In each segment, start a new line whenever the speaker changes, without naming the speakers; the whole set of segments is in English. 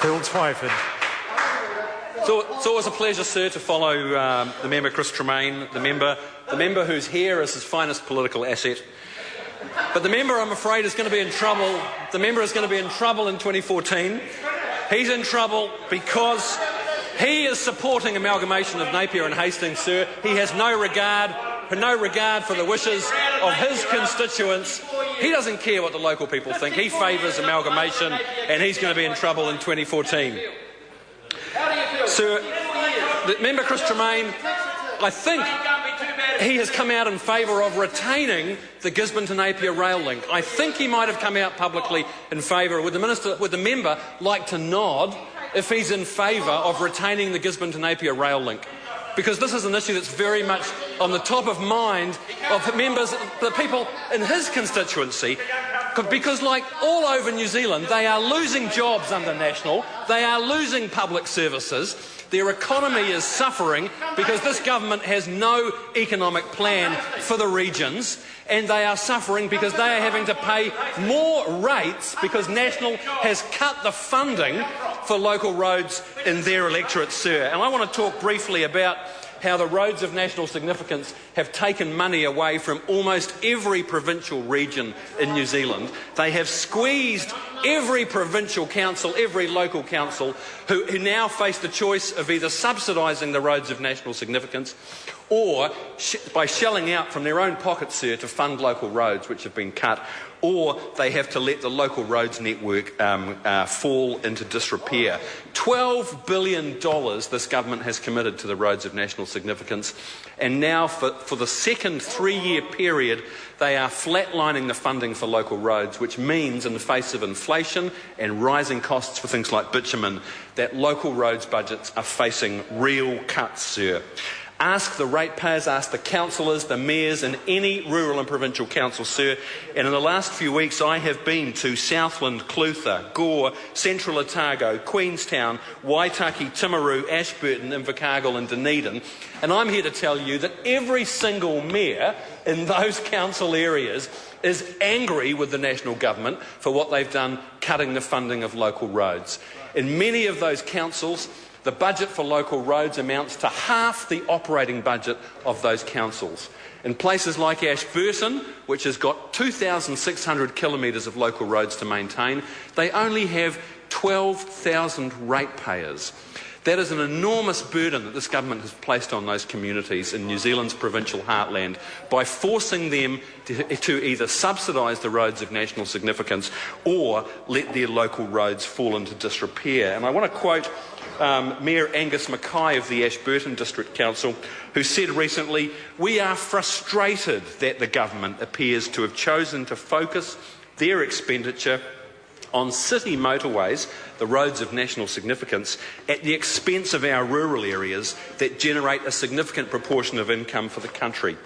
Phil Twyford.
So it's always a pleasure, sir, to follow the member Chris Tremaine, the member whose hair is his finest political asset. But the member, I'm afraid, is going to be in trouble. The member is going to be in trouble in 2014. He's in trouble because he is supporting amalgamation of Napier and Hastings, sir. He has no regard for the wishes of his constituents. He doesn't care what the local people think. He favours amalgamation, and he's going to be in trouble in 2014. Sir, the member Chris Tremaine, I think he has come out in favour of retaining the Gisborne to Napier rail link. I think he might have come out publicly in favour. Would the member like to nod if he's in favour of retaining the Gisborne to Napier rail link? Because this is an issue that's very much on the top of mind of members, the people in his constituency, because like all over New Zealand, they are losing jobs under National, they are losing public services, their economy is suffering because this government has no economic plan for the regions, and they are suffering because they are having to pay more rates because National has cut the funding for local roads in their electorate, sir. And I want to talk briefly about how the roads of national significance have taken money away from almost every provincial region in New Zealand. They have squeezed every provincial council, every local council, who now face the choice of either subsidising the roads of national significance or by shelling out from their own pockets, sir, to fund local roads which have been cut, or they have to let the local roads network fall into disrepair. $12 billion this government has committed to the roads of national significance, and now for the second 3-year period they are flatlining the funding for local roads, which means in the face of inflation and rising costs for things like bitumen that local roads budgets are facing real cuts, sir. Ask the ratepayers, ask the councillors, the mayors in any rural and provincial council, sir. And in the last few weeks I have been to Southland, Clutha, Gore, Central Otago, Queenstown, Waitaki, Timaru, Ashburton, Invercargill and Dunedin. And I'm here to tell you that every single mayor in those council areas is angry with the national government for what they've done cutting the funding of local roads. In many of those councils, the budget for local roads amounts to half the operating budget of those councils. In places like Ashburton, which has got 2,600 kilometres of local roads to maintain, they only have 12,000 ratepayers. That is an enormous burden that this government has placed on those communities in New Zealand's provincial heartland by forcing them to either subsidise the roads of national significance or let their local roads fall into disrepair. And I want to quote Mayor Angus Mackay of the Ashburton District Council, who said recently, "We are frustrated that the government appears to have chosen to focus their expenditure on city motorways, the roads of national significance, at the expense of our rural areas that generate a significant proportion of income for the country."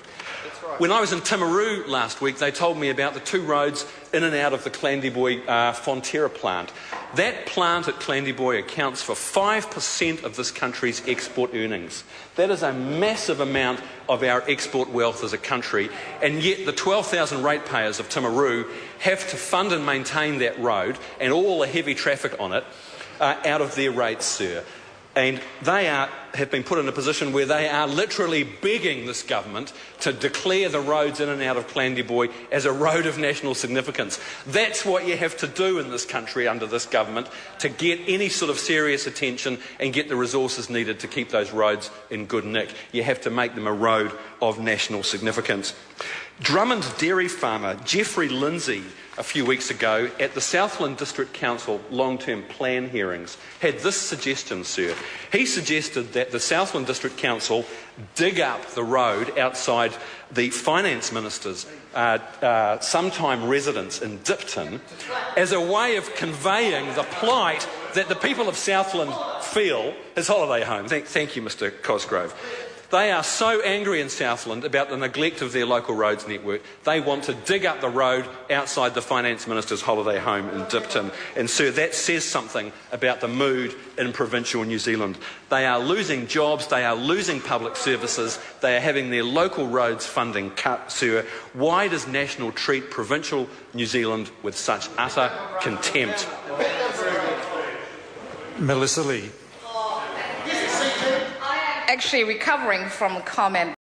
When I was in Timaru last week, they told me about the 2 roads in and out of the Clandeboy Fonterra plant. That plant at Clandeboy accounts for 5% of this country's export earnings. That is a massive amount of our export wealth as a country, and yet the 12,000 ratepayers of Timaru have to fund and maintain that road and all the heavy traffic on it out of their rates, sir. And they have been put in a position where they are literally begging this government to declare the roads in and out of Clandeboy as a road of national significance. That's what you have to do in this country under this government to get any sort of serious attention and get the resources needed to keep those roads in good nick. You have to make them a road of national significance. Drummond dairy farmer Geoffrey Lindsay, a few weeks ago at the Southland District Council long-term plan hearings, had this suggestion, sir. He suggested that the Southland District Council dig up the road outside the Finance Minister's sometime residence in Dipton as a way of conveying the plight that the people of Southland feel, his holiday home. Thank you, Mr Cosgrove. They are so angry in Southland about the neglect of their local roads network, they want to dig up the road outside the Finance Minister's holiday home in Dipton. And sir, that says something about the mood in provincial New Zealand. They are losing jobs, they are losing public services, they are having their local roads funding cut, sir. Why does National treat provincial New Zealand with such utter contempt?
Melissa Lee.
Actually recovering from a comment